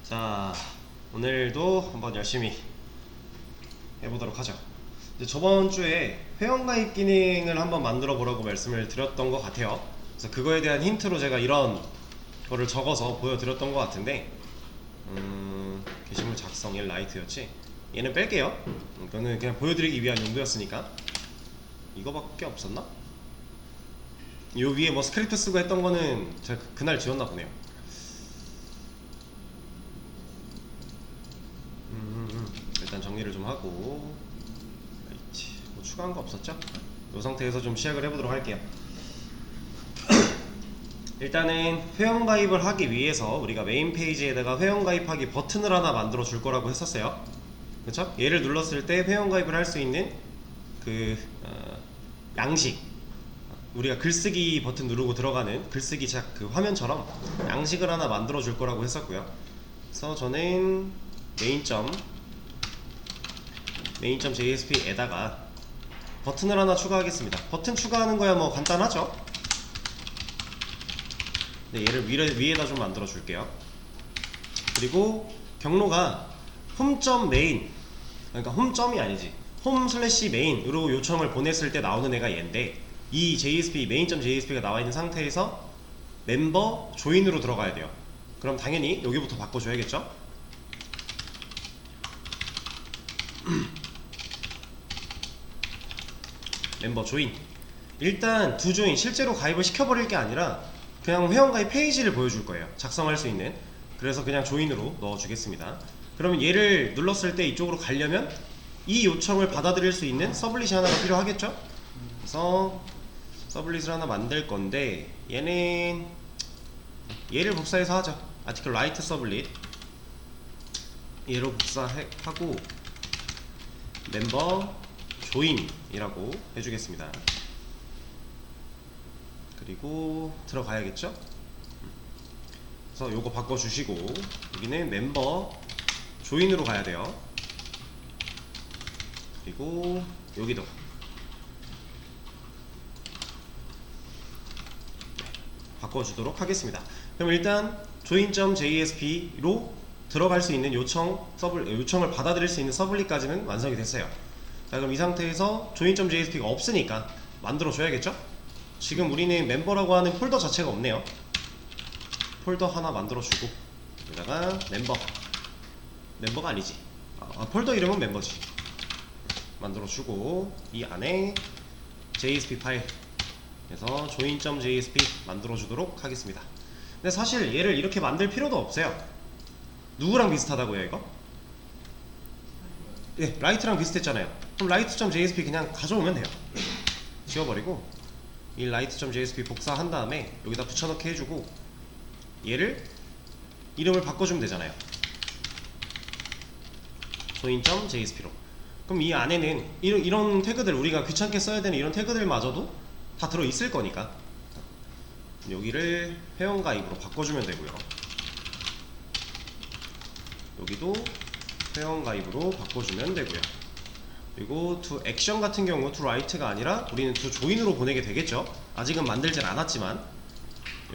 자, 오늘도 한번 열심히 해보도록 하죠. 이제 저번 주에 회원가입 기능을 한번 만들어 보라고 말씀을 드렸던 것 같아요. 그래서 그거에 대한 힌트로 제가 이런 거를 적어서 보여드렸던 것 같은데, 게시물 작성 1 라이트였지. 얘는 뺄게요. 이거는 그냥 보여드리기 위한 용도였으니까. 이거밖에 없었나? 요 위에 뭐 스크립트 쓰고 했던 거는 제가 그날 지웠나 보네요. 일단 정리를 좀 하고, 뭐 추가한 거 없었죠? 이 상태에서 좀 시작을 해보도록 할게요. 일단은 회원가입을 하기 위해서 우리가 메인 페이지에다가 회원가입하기 버튼을 하나 만들어 줄 거라고 했었어요. 그쵸? 얘를 눌렀을 때 회원가입을 할 수 있는 그 양식, 우리가 글쓰기 버튼 누르고 들어가는 글쓰기 그 화면처럼 양식을 하나 만들어 줄 거라고 했었고요. 그래서 저는 main.jsp에다가 버튼을 하나 추가하겠습니다. 버튼 추가하는 거야 뭐 간단하죠? 네, 얘를 위에다 좀 만들어 줄게요. 그리고 경로가 home.main, 그러니까 홈점이 아니지, home/main으로 요청을 보냈을 때 나오는 애가 얘인데, 이 JSP main.jsp가 나와 있는 상태에서 멤버 조인으로 들어가야 돼요. 그럼 당연히 여기부터 바꿔줘야겠죠? 멤버 조인. 일단 두 조인, 실제로 가입을 시켜버릴 게 아니라 그냥 회원가입 페이지를 보여줄 거예요. 작성할 수 있는. 그래서 그냥 조인으로 넣어주겠습니다. 그러면 얘를 눌렀을 때 이쪽으로 가려면 이 요청을 받아들일 수 있는 서블릿이 하나가 필요하겠죠? 그래서 서블릿을 하나 만들 건데, 얘를 복사해서 하죠. 아티클 라이트 서블릿 얘로 복사하고 멤버 조인이라고 해주겠습니다. 그리고 들어가야겠죠? 그래서 요거 바꿔주시고, 여기는 멤버 조인으로 가야 돼요. 그리고 여기도 바꿔주도록 하겠습니다. 그럼 일단 join.jsp로 들어갈 수 있는 요청을 받아들일 수 있는 서블릿까지는 완성이 됐어요. 자, 그럼 이 상태에서 join.jsp가 없으니까 만들어 줘야겠죠? 지금 우리는 멤버라고 하는 폴더 자체가 없네요. 폴더 하나 만들어 주고, 여기다가 멤버가 아니지, 폴더 이름은 멤버지, 만들어 주고, 이 안에 JSP 파일 그래서 join.jsp 만들어 주도록 하겠습니다. 근데 사실 얘를 이렇게 만들 필요도 없어요. 누구랑 비슷하다고요 이거? 예, 라이트랑 비슷했잖아요. 그럼 라이트.jsp 그냥 가져오면 돼요. 지워버리고 이 라이트.jsp 복사한 다음에 여기다 붙여넣기 해주고, 얘를 이름을 바꿔주면 되잖아요. join.jsp로. 그럼 이 안에는 이런 태그들, 우리가 귀찮게 써야 되는 이런 태그들마저도 다 들어있을 거니까 여기를 회원가입으로 바꿔주면 되고요. 여기도 회원가입으로 바꿔주면 되고요. 그리고 to action 같은 경우 to write가 아니라 우리는 to join으로 보내게 되겠죠. 아직은 만들진 않았지만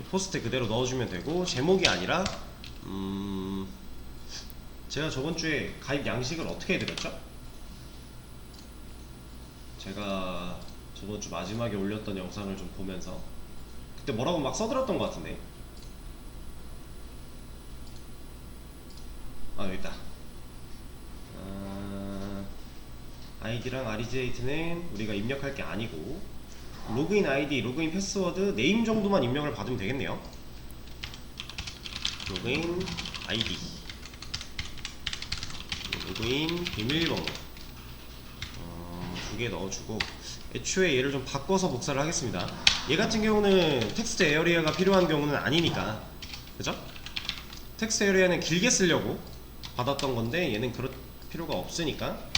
포스트 그대로 넣어주면 되고, 제목이 아니라 제가 저번주에 가입 양식을 어떻게 해드렸죠? 제가 저번주 마지막에 올렸던 영상을 좀 보면서 그때 뭐라고 막 써드렸던 것 같은데, 여기 있다. 아이디랑 REGATE는 우리가 입력할 게 아니고, 로그인 아이디, 로그인 패스워드, 네임 정도만 입력을 받으면 되겠네요. 로그인 아이디, 로그인 비밀번호 두 개 넣어주고, 애초에 얘를 좀 바꿔서 복사를 하겠습니다. 얘 같은 경우는 텍스트 에어리어가 필요한 경우는 아니니까, 그죠? 텍스트 에어리어는 길게 쓰려고 받았던 건데 얘는 그럴 필요가 없으니까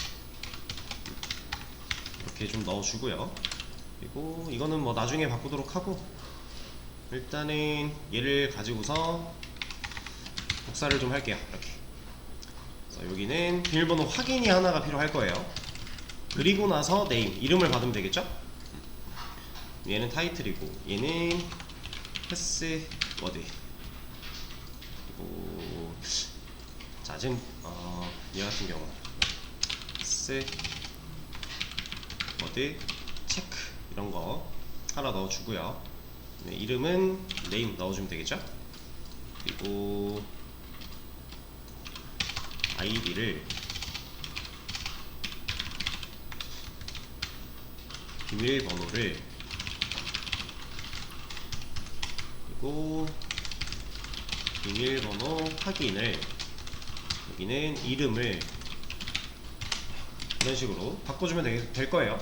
이렇게 좀 넣어주고요. 그리고 이거는 뭐 나중에 바꾸도록 하고, 일단은 얘를 가지고서 복사를 좀 할게요. 이렇게. 그래서 여기는 비밀번호 확인이 하나가 필요할 거예요. 그리고 나서 네임, 이름을 받으면 되겠죠? 얘는 타이틀이고, 얘는 패스워드. 그리고 자, 지금 얘 같은 경우 스 워드 체크 이런 거 하나 넣어주고요. 네, 이름은 네임 넣어주면 되겠죠. 그리고 아이디를 비밀번호를 그리고 비밀번호 확인을 여기는 이름을 이런 식으로 바꿔주면 될 거예요.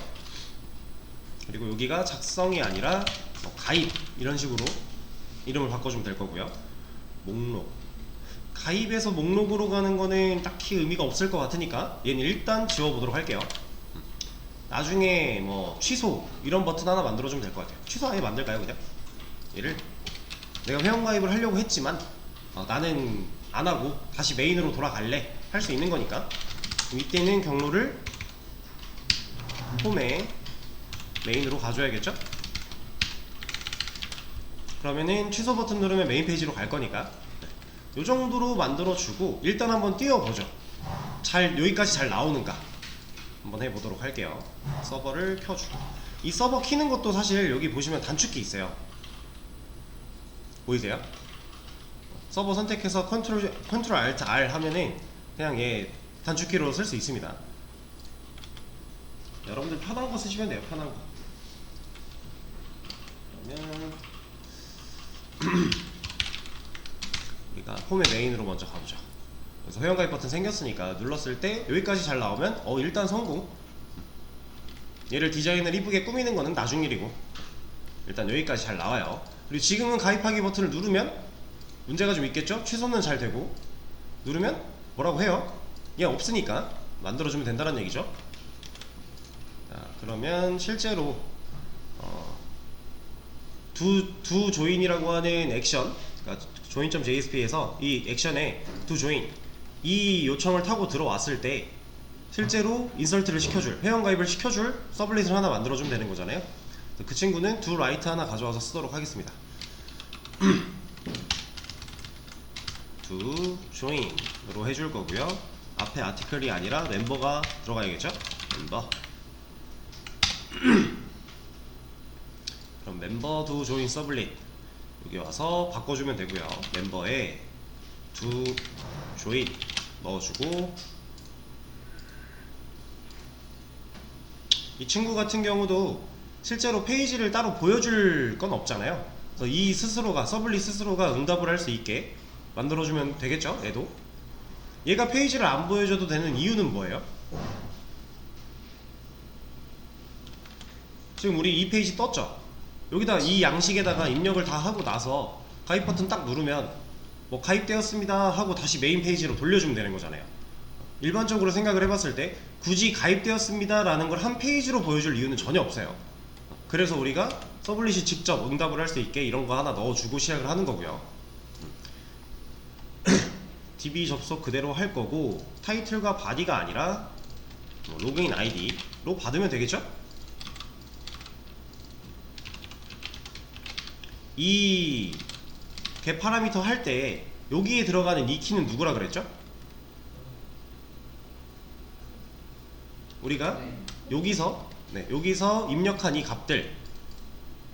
그리고 여기가 작성이 아니라 가입 이런 식으로 이름을 바꿔주면 될 거고요. 목록 가입에서 목록으로 가는 거는 딱히 의미가 없을 것 같으니까 얘는 일단 지워보도록 할게요. 나중에 뭐 취소 이런 버튼 하나 만들어주면 될 것 같아요. 취소 아예 만들까요 그냥? 얘를 내가 회원가입을 하려고 했지만 나는 안하고 다시 메인으로 돌아갈래 할 수 있는 거니까 이때는 경로를 홈에 메인으로 가줘야겠죠? 그러면은 취소 버튼 누르면 메인 페이지로 갈 거니까 요 정도로 만들어주고 일단 한번 띄워보죠. 여기까지 잘 나오는가 한번 해보도록 할게요. 서버를 켜주고 이 서버 키는 것도 사실 여기 보시면 단축키 있어요. 보이세요? 서버 선택해서 컨트롤 알트 R 하면은 그냥 얘 단축키로 쓸 수 있습니다. 여러분들 편한 거 쓰시면 돼요. 편한 거. 그러면 우리가 홈의 메인으로 먼저 가보죠. 그래서 회원가입 버튼 생겼으니까 눌렀을 때 여기까지 잘 나오면 일단 성공. 얘를 디자인을 이쁘게 꾸미는 거는 나중 일이고 일단 여기까지 잘 나와요. 그리고 지금은 가입하기 버튼을 누르면 문제가 좀 있겠죠? 취소는 잘 되고 누르면 뭐라고 해요? 얘 없으니까 만들어주면 된다는 얘기죠. 자, 그러면 실제로 두 조인이라고 하는 액션, 그러니까 join.jsp에서 이 액션에 두 조인 이 요청을 타고 들어왔을 때 실제로 인설트를 시켜줄, 회원가입을 시켜줄 서블릿을 하나 만들어주면 되는 거잖아요. 그 친구는 두 라이트 하나 가져와서 쓰도록 하겠습니다. 두 조인으로 해줄 거고요. 앞에 아티클이 아니라 멤버가 들어가야겠죠? 멤버. 그럼 멤버 두 조인 서블릿 여기 와서 바꿔주면 되고요. 멤버에 두 조인 넣어주고 이 친구 같은 경우도 실제로 페이지를 따로 보여줄 건 없잖아요. 그래서 이 스스로가 서블릿 스스로가 응답을 할 수 있게 만들어주면 되겠죠. 얘가 페이지를 안 보여줘도 되는 이유는 뭐예요? 지금 우리 이 페이지 떴죠? 여기다 이 양식에다가 입력을 다 하고 나서 가입 버튼 딱 누르면 뭐 가입되었습니다 하고 다시 메인 페이지로 돌려주면 되는 거잖아요. 일반적으로 생각을 해봤을 때 굳이 가입되었습니다 라는 걸 한 페이지로 보여줄 이유는 전혀 없어요. 그래서 우리가 서블릿이 직접 응답을 할 수 있게 이런 거 하나 넣어주고 시작을 하는 거고요. DB 접속 그대로 할 거고 타이틀과 바디가 아니라 로그인 아이디로 받으면 되겠죠? 이 get 파라미터 할 때 여기에 들어가는 이 키는 누구라 그랬죠? 우리가 여기서 입력한 이 값들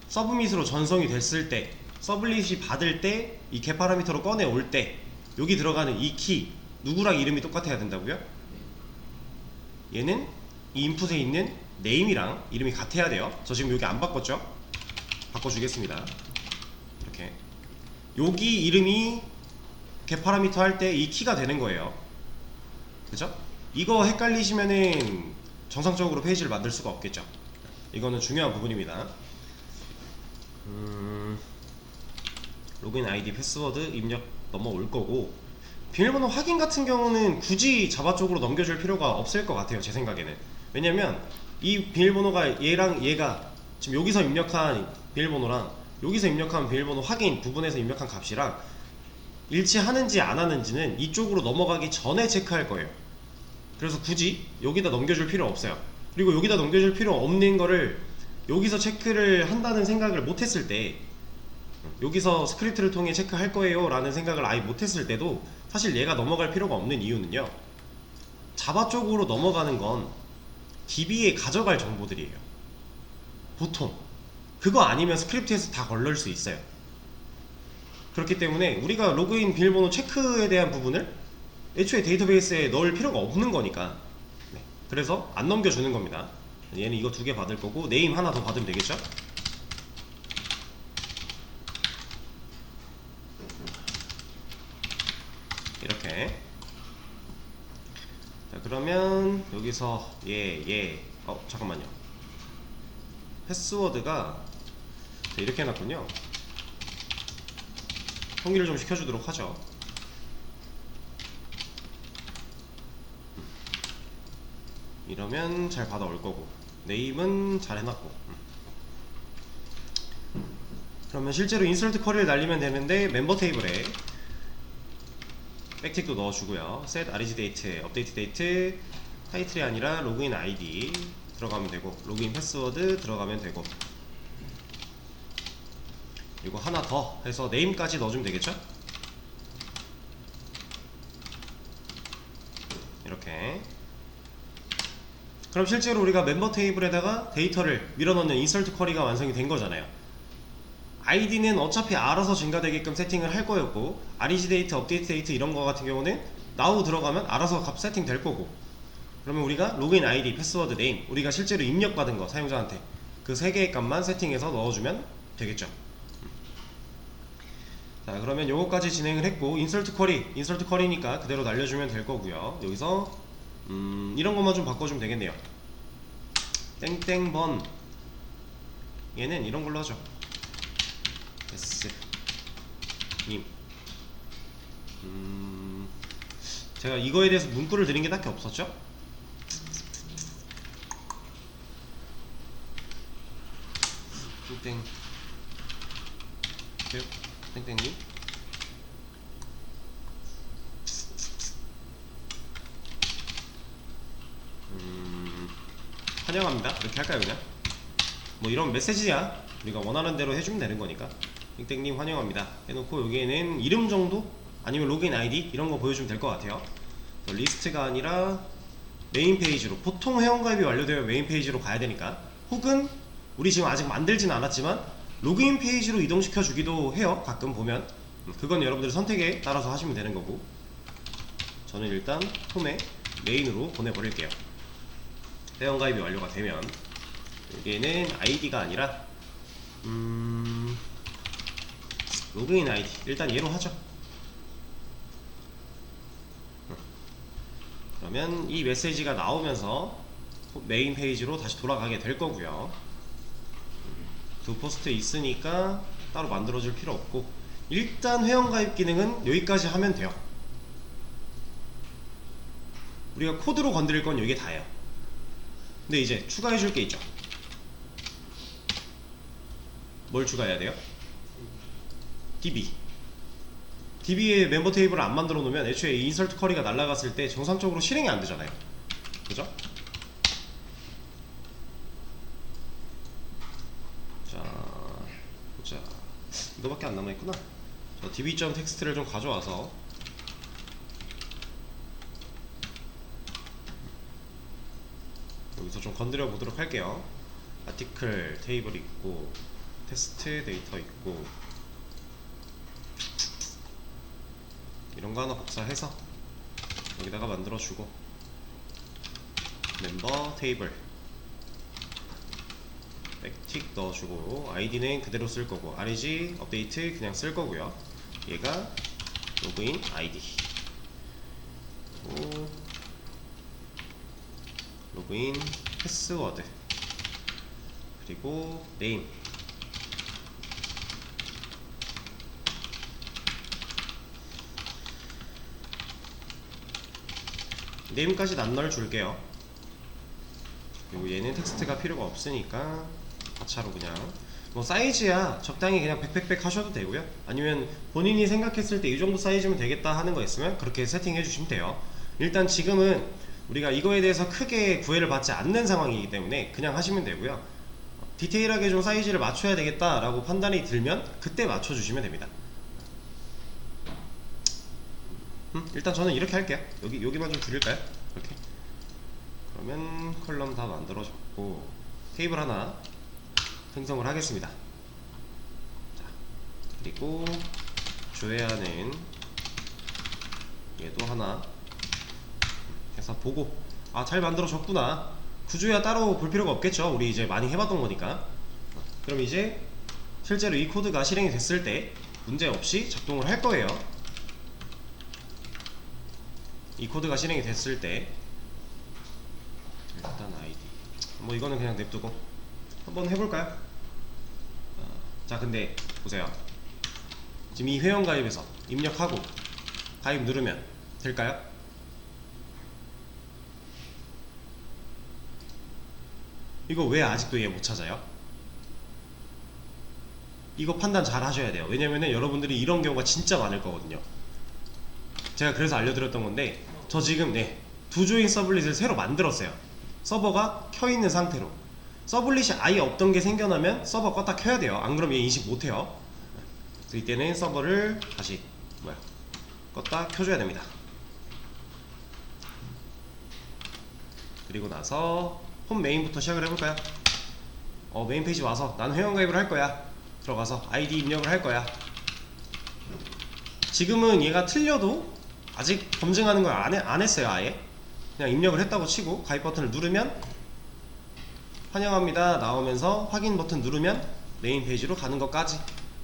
서브밋으로 전송이 됐을 때 서블릿이 받을 때 이 get 파라미터로 꺼내 올 때 여기 들어가는 이 키 누구랑 이름이 똑같아야 된다고요? 얘는 이 인풋에 있는 name이랑 이름이 같아야 돼요. 저 지금 여기 안 바꿨죠? 바꿔주겠습니다. 이렇게 여기 이름이 get 파라미터 할 때 이 키가 되는 거예요. 그죠? 이거 헷갈리시면은 정상적으로 페이지를 만들 수가 없겠죠. 이거는 중요한 부분입니다. 로그인 아이디 패스워드 입력 넘어올 거고 비밀번호 확인 같은 경우는 굳이 자바 쪽으로 넘겨줄 필요가 없을 것 같아요. 제 생각에는. 왜냐면 이 비밀번호가 얘랑 얘가 지금 여기서 입력한 비밀번호랑 여기서 입력한 비밀번호 확인 부분에서 입력한 값이랑 일치하는지 안 하는지는 이쪽으로 넘어가기 전에 체크할 거예요. 그래서 굳이 여기다 넘겨줄 필요 없어요. 그리고 여기다 넘겨줄 필요 없는 거를 여기서 체크를 한다는 생각을 못했을 때 여기서 스크립트를 통해 체크할 거예요 라는 생각을 아예 못했을 때도 사실 얘가 넘어갈 필요가 없는 이유는요, 자바 쪽으로 넘어가는 건 DB에 가져갈 정보들이에요. 보통 그거 아니면 스크립트에서 다 걸릴 수 있어요. 그렇기 때문에 우리가 로그인 비밀번호 체크에 대한 부분을 애초에 데이터베이스에 넣을 필요가 없는 거니까, 네. 그래서 안 넘겨주는 겁니다. 얘는 이거 2개 받을 거고 네임 하나 더 받으면 되겠죠? 이렇게. 자, 그러면 여기서 잠깐만요. 패스워드가 이렇게 해놨군요. 통일을 좀 시켜주도록 하죠. 이러면 잘 받아올 거고, 네임은 잘 해놨고. 그러면 실제로 인서트 쿼리를 날리면 되는데, 멤버 테이블에 백틱도 넣어주고요. set reg date, update date, 타이틀이 아니라 로그인 아이디 들어가면 되고, 로그인 패스워드 들어가면 되고, 이거 하나 더 해서 네임까지 넣어주면 되겠죠? 이렇게. 그럼 실제로 우리가 멤버 테이블에다가 데이터를 밀어넣는 인서트 쿼리가 완성이 된 거잖아요. 아이디는 어차피 알아서 증가되게끔 세팅을 할 거였고, reg 데이트, 업데이트 데이트 이런 거 같은 경우는 now 들어가면 알아서 값 세팅 될 거고, 그러면 우리가 로그인 아이디, 패스워드, 네임, 우리가 실제로 입력받은 거 사용자한테 그 3개의 값만 세팅해서 넣어주면 되겠죠. 자, 그러면 요거까지 진행을 했고, 인서트 쿼리니까 그대로 날려주면 될 거고요. 여기서 이런 것만 좀 바꿔주면 되겠네요. 땡땡번, 얘는 이런 걸로 하죠. S님. 제가 이거에 대해서 문구를 드린 게 딱히 없었죠? 땡땡님. 환영합니다. 이렇게 할까요, 그냥? 뭐 이런 메시지야 우리가 원하는 대로 해주면 되는 거니까. 땡땡님 환영합니다 해놓고, 여기에는 이름 정도? 아니면 로그인 아이디? 이런 거 보여주면 될 것 같아요. 리스트가 아니라 메인 페이지로, 보통 회원가입이 완료되면 메인 페이지로 가야 되니까, 혹은 우리 지금 아직 만들진 않았지만 로그인 페이지로 이동시켜 주기도 해요. 가끔 보면. 그건 여러분들의 선택에 따라서 하시면 되는 거고, 저는 일단 홈에 메인으로 보내버릴게요. 회원가입이 완료가 되면. 여기에는 아이디가 아니라 로그인 아이디, 일단 얘로 하죠. 그러면 이 메시지가 나오면서 메인 페이지로 다시 돌아가게 될 거고요. 두 포스트 있으니까 따로 만들어줄 필요 없고, 일단 회원가입 기능은 여기까지 하면 돼요. 우리가 코드로 건드릴 건 이게 다예요. 근데 이제 추가해줄 게 있죠. 뭘 추가해야 돼요? DB에 멤버 테이블을 안 만들어 놓으면 애초에 인서트 쿼리가 날아갔을 때 정상적으로 실행이 안 되잖아요. 그죠? 자, 보자. 이거밖에 안 남아있구나. 자, db.txt를 좀 가져와서 여기서 좀 건드려 보도록 할게요. 아티클 테이블 있고, 테스트 데이터 있고, 이런 거 하나 복사해서 여기다가 만들어주고, 멤버 테이블 백틱 넣어주고, 아이디는 그대로 쓸 거고, reg 업데이트 그냥 쓸 거고요. 얘가 로그인 아이디, 로그인 패스워드, 그리고 네임. 네임까지 안 넣어줄게요. 그리고 얘는 텍스트가 필요가 없으니까 가차로 그냥, 뭐 사이즈야 적당히 그냥 100 하셔도 되고요. 아니면 본인이 생각했을 때 이 정도 사이즈면 되겠다 하는 거 있으면 그렇게 세팅해 주시면 돼요. 일단 지금은 우리가 이거에 대해서 크게 구애를 받지 않는 상황이기 때문에 그냥 하시면 되고요. 디테일하게 좀 사이즈를 맞춰야 되겠다 라고 판단이 들면 그때 맞춰 주시면 됩니다. 일단 저는 이렇게 할게요. 여기만 좀 줄일까요? 이렇게. 그러면 컬럼 다 만들어졌고 테이블 하나 생성을 하겠습니다. 자, 그리고 조회하는 얘도 하나 해서 보고, 아, 잘 만들어졌구나. 구조야 따로 볼 필요가 없겠죠. 우리 이제 많이 해봤던 거니까. 그럼 이제 실제로 이 코드가 실행이 됐을 때 문제없이 작동을 할 거예요. 이 코드가 실행이 됐을 때 일단 아이디 뭐 이거는 그냥 냅두고 한번 해볼까요? 자, 근데 보세요. 지금 이 회원가입에서 입력하고 가입 누르면 될까요? 이거 왜 아직도 얘 못 찾아요? 이거 판단 잘 하셔야 돼요. 왜냐면은 여러분들이 이런 경우가 진짜 많을 거거든요. 제가 그래서 알려드렸던 건데, 저 지금 두 조인 서블릿을 새로 만들었어요. 서버가 켜있는 상태로. 서블릿이 아예 없던 게 생겨나면 서버 껐다 켜야 돼요. 안 그러면 얘 인식 못해요. 그래서 이때는 서버를 다시 껐다 켜줘야 됩니다. 그리고 나서 홈 메인부터 시작을 해볼까요? 메인 페이지 와서 난 회원가입을 할 거야. 들어가서 아이디 입력을 할 거야. 지금은 얘가 틀려도 아직 검증하는 걸 안 했어요. 아예 그냥 입력을 했다고 치고 가입 버튼을 누르면 환영합니다 나오면서 확인 버튼 누르면 메인 페이지로 가는 것까지,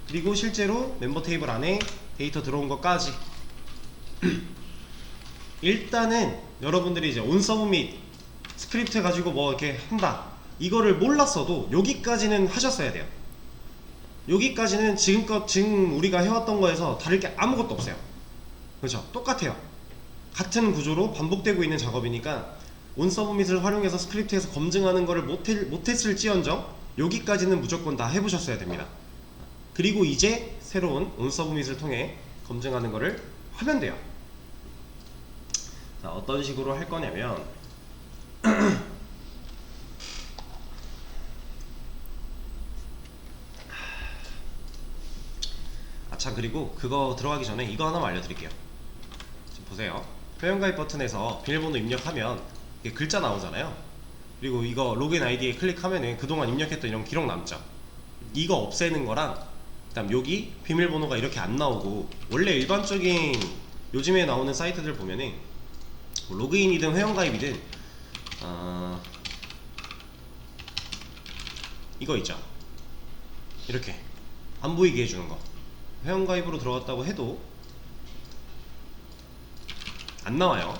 그리고 실제로 멤버 테이블 안에 데이터 들어온 것까지. 일단은 여러분들이 이제 온 서브 및 스크립트 가지고 뭐 이렇게 한다, 이거를 몰랐어도 여기까지는 하셨어야 돼요. 여기까지는 지금 우리가 해왔던 거에서 다를 게 아무것도 없어요. 그렇죠? 똑같아요. 같은 구조로 반복되고 있는 작업이니까 온 서브밋을 활용해서 스크립트에서 검증하는 거를 못했을지언정 여기까지는 무조건 다 해보셨어야 됩니다. 그리고 이제 새로운 온 서브밋을 통해 검증하는 거를 하면 돼요. 자, 어떤 식으로 할 거냐면 참, 그리고 그거 들어가기 전에 이거 하나만 알려드릴게요. 지금 보세요. 회원가입 버튼에서 비밀번호 입력하면 이게 글자 나오잖아요. 그리고 이거 로그인 아이디에 클릭하면은 그동안 입력했던 이런 기록 남죠. 이거 없애는 거랑, 그다음 여기 비밀번호가 이렇게 안 나오고, 원래 일반적인 요즘에 나오는 사이트들 보면은 로그인이든 회원가입이든 이거 있죠. 이렇게 안 보이게 해주는 거. 회원가입으로 들어갔다고 해도 안 나와요.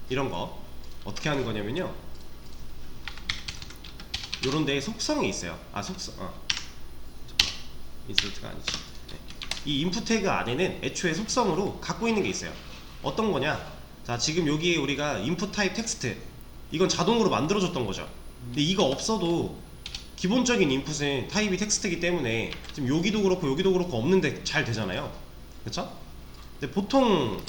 이런 거 어떻게 하는 거냐면요, 요런 데에 속성이 있어요. 인서트가 아니지. 이 인풋 태그 안에는 애초에 속성으로 갖고 있는 게 있어요. 어떤 거냐? 자, 지금 여기에 우리가 인풋 타입 텍스트, 이건 자동으로 만들어줬던 거죠. 근데 이거 없어도 기본적인 인풋은 타입이 텍스트이기 때문에 지금 여기도 그렇고 여기도 그렇고 없는데 잘 되잖아요. 그쵸? 근데 보통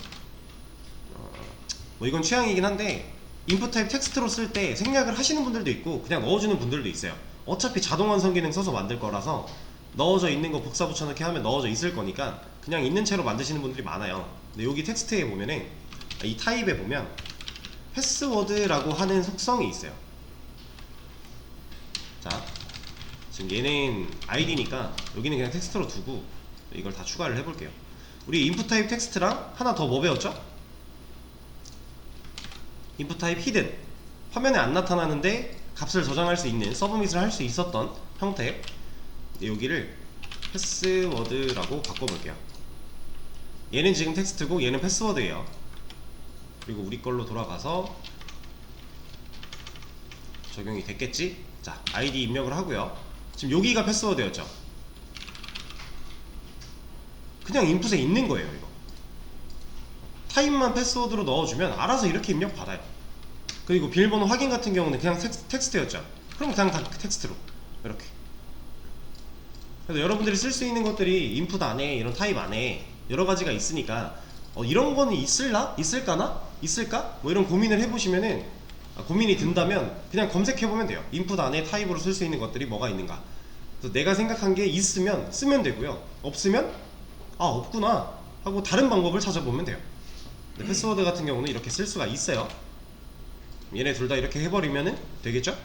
뭐 이건 취향이긴 한데, 인풋 타입 텍스트로 쓸 때 생략을 하시는 분들도 있고 그냥 넣어주는 분들도 있어요. 어차피 자동 완성 기능 써서 만들 거라서 넣어져 있는 거 복사 붙여넣기 하면 넣어져 있을 거니까 그냥 있는 채로 만드시는 분들이 많아요. 근데 여기 텍스트에 보면은, 이 타입에 보면 패스워드라고 하는 속성이 있어요. 자, 지금 얘는 아이디니까 여기는 그냥 텍스트로 두고 이걸 다 추가를 해볼게요. 우리 인풋 타입 텍스트랑 하나 더 뭐 배웠죠? 인풋 타입 히든, 화면에 안 나타나는데 값을 저장할 수 있는, 서브밋을 할 수 있었던 형태. 여기를 패스워드라고 바꿔볼게요. 얘는 지금 텍스트고 얘는 패스워드예요. 그리고 우리 걸로 돌아가서 적용이 됐겠지? 자, 아이디 입력을 하고요. 지금 여기가 패스워드였죠. 그냥 인풋에 있는 거예요. 이거 타입만 패스워드로 넣어주면 알아서 이렇게 입력 받아요. 그리고 비밀번호 확인 같은 경우는 그냥 텍스트였죠. 그럼 그냥 다 텍스트로 이렇게. 그래서 여러분들이 쓸 수 있는 것들이 인풋 안에, 이런 타입 안에 여러 가지가 있으니까 이런 거는 있을까나? 있을까? 뭐 이런 고민을 해보시면은, 고민이 든다면 그냥 검색해보면 돼요. 인풋 안에 타입으로 쓸 수 있는 것들이 뭐가 있는가. 그래서 내가 생각한 게 있으면 쓰면 되고요. 없으면 없구나 하고 다른 방법을 찾아보면 돼요. 근데 패스워드 같은 경우는 이렇게 쓸 수가 있어요. 얘네 둘 다 이렇게 해버리면은 되겠죠?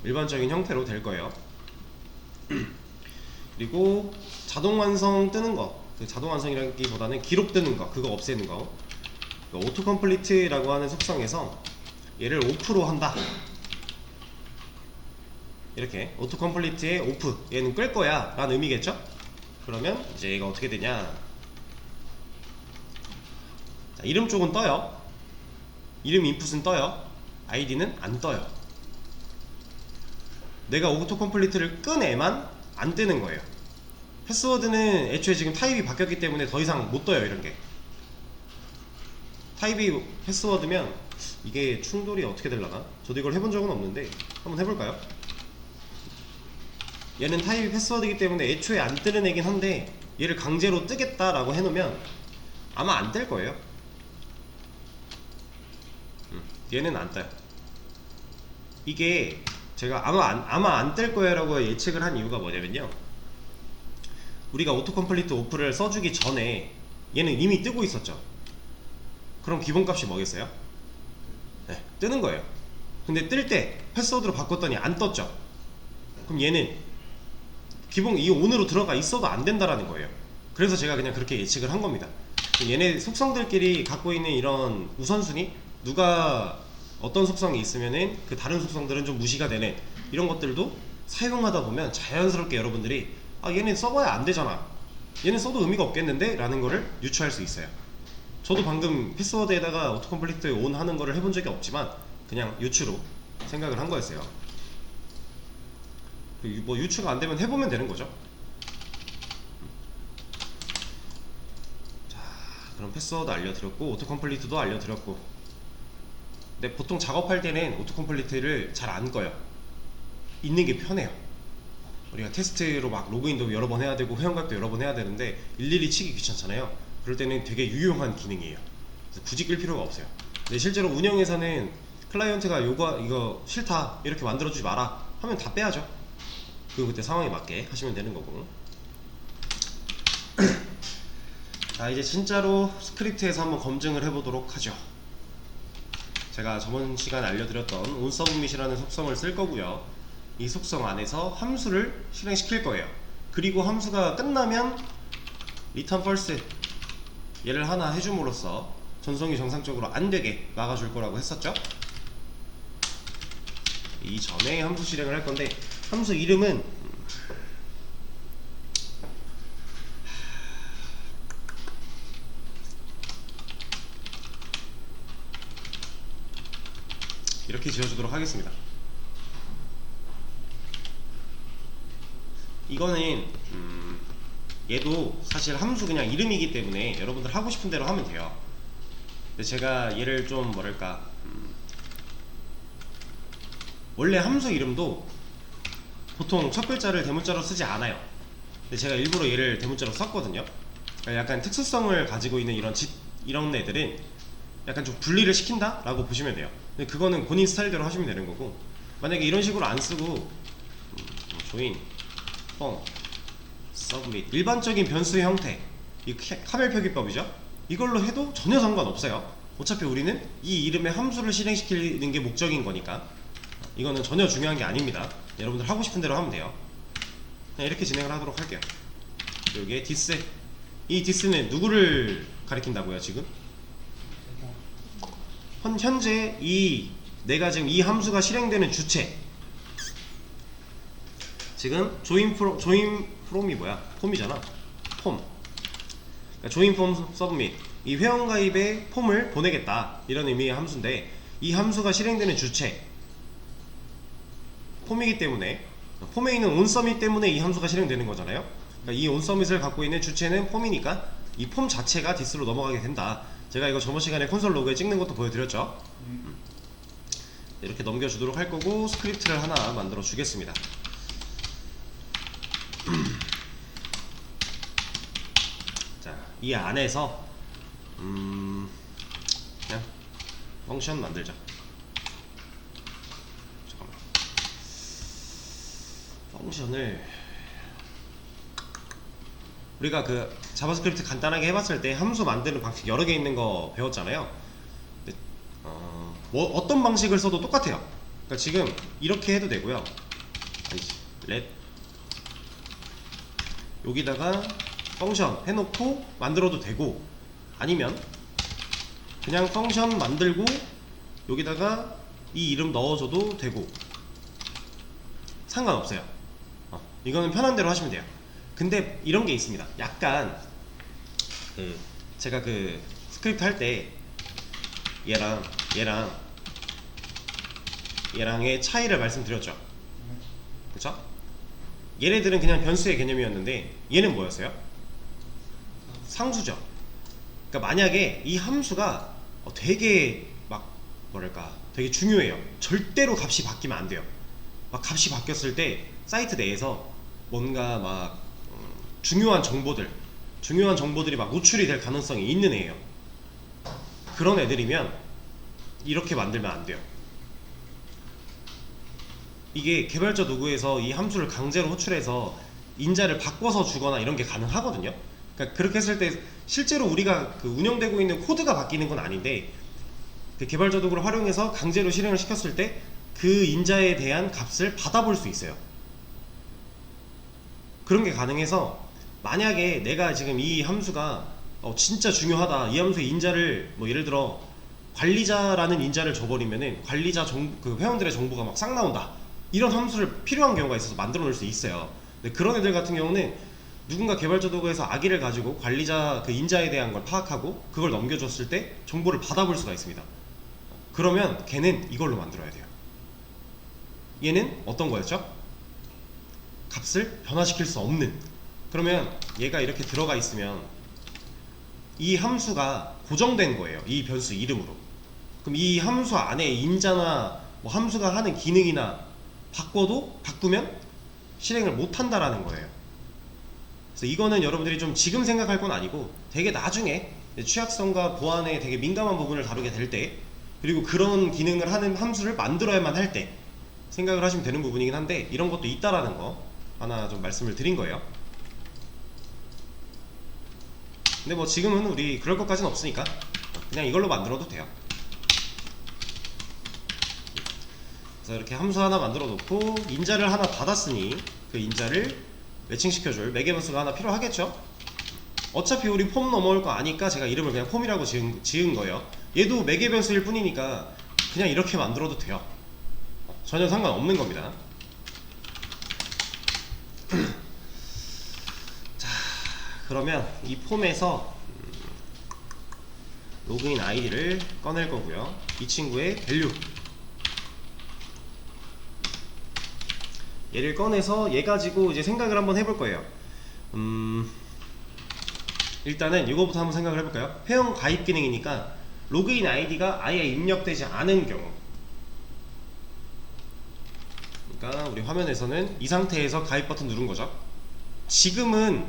일반적인 형태로 될 거예요. 그리고 자동 완성 뜨는 거, 그 자동 완성이라기보다는 기록 뜨는 거, 그거 없애는 거. 오토 컴플리트라고 하는 속성에서 얘를 오프로 한다. 이렇게 오토 컴플리트의 오프, 얘는 끌 거야 라는 의미겠죠? 그러면 이제 얘가 어떻게 되냐. 자, 이름 쪽은 떠요. 이름 인풋은 떠요. 아이디는 안 떠요. 내가 오토 컴플리트를 끈 애만 안 뜨는 거예요. 패스워드는 애초에 지금 타입이 바뀌었기 때문에 더 이상 못 떠요. 이런게 타입이 패스워드면 이게 충돌이 어떻게 되려나? 저도 이걸 해본 적은 없는데 한번 해볼까요? 얘는 타입이 패스워드이기 때문에 애초에 안 뜨는 애긴 한데 얘를 강제로 뜨겠다라고 해놓으면 아마 안 뜰 거예요. 얘는 안 떠요. 이게 제가 아마 안 뜰 거야 라고 예측을 한 이유가 뭐냐면요, 우리가 오토 컴플리트 오프를 써주기 전에 얘는 이미 뜨고 있었죠. 그럼 기본값이 뭐겠어요? 네, 뜨는 거예요. 근데 뜰 때 패스워드로 바꿨더니 안 떴죠. 그럼 얘는 기본 이 온으로 들어가 있어도 안 된다라는 거예요. 그래서 제가 그냥 그렇게 예측을 한 겁니다. 얘네 속성들끼리 갖고 있는 이런 우선순위, 누가 어떤 속성이 있으면은 그 다른 속성들은 좀 무시가 되는 이런 것들도 사용하다 보면 자연스럽게 여러분들이 아, 얘는 써봐야 안 되잖아, 얘는 써도 의미가 없겠는데? 라는 거를 유추할 수 있어요. 저도 방금 패스워드에다가 오토컴플리트 온 하는 거를 해본 적이 없지만 그냥 유추로 생각을 한 거였어요. 뭐 유추가 안 되면 해보면 되는 거죠. 자, 그럼 패스워드 알려드렸고 오토컴플리트도 알려드렸고, 근데 보통 작업할 때는 오토컴플리트를 잘 안 꺼요. 있는 게 편해요. 우리가 테스트로 막 로그인도 여러 번 해야 되고 회원가입도 여러 번 해야 되는데 일일이 치기 귀찮잖아요. 그럴 때는 되게 유용한 기능이에요. 그래서 굳이 끌 필요가 없어요. 근데 실제로 운영에서는 클라이언트가 이거 싫다, 이렇게 만들어주지 마라 하면 다 빼야죠. 그때 상황에 맞게 하시면 되는 거고. 자, 이제 진짜로 스크립트에서 한번 검증을 해보도록 하죠. 제가 저번 시간에 알려드렸던 onSubmit이라는 속성을 쓸 거고요. 이 속성 안에서 함수를 실행시킬 거예요. 그리고 함수가 끝나면 return false 얘를 하나 해줌으로써 전송이 정상적으로 안되게 막아줄 거라고 했었죠. 이전에 함수 실행을 할 건데 함수 이름은 이렇게 지어주도록 하겠습니다. 이거는 얘도 사실 함수 그냥 이름이기 때문에 여러분들 하고 싶은 대로 하면 돼요. 근데 제가 얘를 좀 뭐랄까, 원래 함수 이름도 보통 첫 글자를 대문자로 쓰지 않아요. 근데 제가 일부러 얘를 대문자로 썼거든요. 그러니까 약간 특수성을 가지고 있는 이런 애들은 약간 좀 분리를 시킨다 라고 보시면 돼요. 근데 그거는 본인 스타일대로 하시면 되는 거고, 만약에 이런 식으로 안 쓰고 join, form, submit 일반적인 변수의 형태, 이 카멜 표기법이죠. 이걸로 해도 전혀 상관없어요. 어차피 우리는 이 이름의 함수를 실행시키는 게 목적인 거니까 이거는 전혀 중요한 게 아닙니다. 여러분들 하고 싶은 대로 하면 돼요. 그냥 이렇게 진행을 하도록 할게요. 여기에 디스, 이 디스는 누구를 가리킨다고요? 지금 현재 내가 지금 이 함수가 실행되는 주체, 지금 join from이 뭐야? 폼이잖아. 폼. 그러니까 join from submit, 이 회원가입의 폼을 보내겠다 이런 의미의 함수인데, 이 함수가 실행되는 주체 폼이기 때문에 폼에 있는 onSubmit 때문에 이 함수가 실행되는 거잖아요. 그러니까 이 onSubmit을 갖고 있는 주체는 폼이니까 이 폼 자체가 디스로 넘어가게 된다. 제가 이거 저번 시간에 콘솔 로그에 찍는 것도 보여드렸죠. 이렇게 넘겨주도록 할 거고, 스크립트를 하나 만들어 주겠습니다. 자, 이 안에서 그냥 펑션 만들자. 잠깐만. 펑션을 우리가 그 자바스크립트 간단하게 해봤을 때 함수 만드는 방식 여러 개 있는 거 배웠잖아요. 근데, 뭐 어떤 방식을 써도 똑같아요. 그러니까 지금 이렇게 해도 되고요. 아니지, let 여기다가 펑션 해놓고 만들어도 되고, 아니면 그냥 펑션 만들고 여기다가 이 이름 넣어줘도 되고 상관없어요. 이거는 편한 대로 하시면 돼요. 근데 이런 게 있습니다. 약간 제가 그 스크립트 할 때 얘랑의 차이를 말씀드렸죠. 그쵸? 얘네들은 그냥 변수의 개념이었는데 얘는 뭐였어요? 상수죠. 그러니까 만약에 이 함수가 되게 막 뭐랄까 되게 중요해요. 절대로 값이 바뀌면 안 돼요. 막 값이 바뀌었을 때 사이트 내에서 뭔가 막 중요한 정보들이 막 노출이 될 가능성이 있는 애예요. 그런 애들이면 이렇게 만들면 안 돼요. 이게 개발자 도구에서 이 함수를 강제로 호출해서 인자를 바꿔서 주거나 이런 게 가능하거든요. 그러니까 그렇게 했을 때 실제로 우리가 그 운영되고 있는 코드가 바뀌는 건 아닌데, 그 개발자 도구를 활용해서 강제로 실행을 시켰을 때 그 인자에 대한 값을 받아볼 수 있어요. 그런 게 가능해서 만약에 내가 지금 이 함수가 진짜 중요하다, 이 함수의 인자를 뭐 예를 들어 관리자라는 인자를 줘버리면은 관리자 그 회원들의 정보가 막 싹 나온다, 이런 함수를 필요한 경우가 있어서 만들어 놓을 수 있어요. 근데 그런 애들 같은 경우는 누군가 개발자 도구에서 악의를 가지고 관리자 그 인자에 대한 걸 파악하고 그걸 넘겨줬을 때 정보를 받아볼 수가 있습니다. 그러면 걔는 이걸로 만들어야 돼요. 얘는 어떤 거였죠? 값을 변화시킬 수 없는. 그러면 얘가 이렇게 들어가 있으면 이 함수가 고정된 거예요. 이 변수 이름으로. 그럼 이 함수 안에 인자나 뭐 함수가 하는 기능이나 바꾸면 실행을 못 한다라는 거예요. 그래서 이거는 여러분들이 좀 지금 생각할 건 아니고 되게 나중에 취약성과 보안에 되게 민감한 부분을 다루게 될 때, 그리고 그런 기능을 하는 함수를 만들어야만 할 때 생각을 하시면 되는 부분이긴 한데, 이런 것도 있다라는 거 하나 좀 말씀을 드린 거예요. 근데 뭐 지금은 우리 그럴 것까지는 없으니까 그냥 이걸로 만들어도 돼요. 그래서 이렇게 함수 하나 만들어 놓고 인자를 하나 받았으니 그 인자를 매칭시켜줄 매개변수가 하나 필요하겠죠. 어차피 우리 폼 넘어올 거 아니까 제가 이름을 그냥 폼이라고 지은 거예요. 얘도 매개변수일 뿐이니까 그냥 이렇게 만들어도 돼요. 전혀 상관없는 겁니다. 자, 그러면 이 폼에서 로그인 아이디를 꺼낼 거고요. 이 친구의 밸류, 얘를 꺼내서 얘 가지고 이제 생각을 한번 해볼 거예요. 일단은 이거부터 한번 생각을 해볼까요? 회원 가입 기능이니까 로그인 아이디가 아예 입력되지 않은 경우, 그러니까 우리 화면에서는 이 상태에서 가입 버튼 누른 거죠. 지금은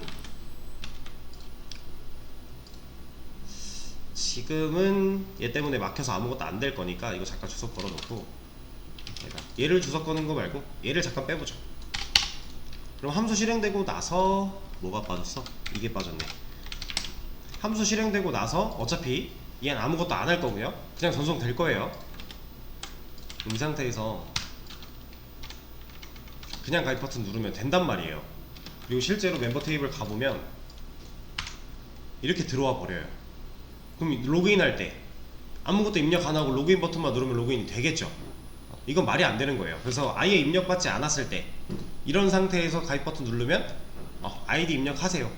얘 때문에 막혀서 아무것도 안 될 거니까 이거 잠깐 주석 걸어 놓고, 얘를 주석 거는 거 말고 얘를 잠깐 빼보죠. 그럼 함수 실행되고 나서 뭐가 빠졌어? 이게 빠졌네. 함수 실행되고 나서 어차피 얘는 아무것도 안 할 거고요. 그냥 전송될 거예요. 이 상태에서 그냥 가입 버튼 누르면 된단 말이에요. 그리고 실제로 멤버 테이블 가보면 이렇게 들어와 버려요. 그럼 로그인 할 때 아무것도 입력 안 하고 로그인 버튼만 누르면 로그인이 되겠죠. 이건 말이 안 되는 거예요. 그래서 아예 입력받지 않았을 때 이런 상태에서 가입 버튼 누르면 아이디 입력하세요,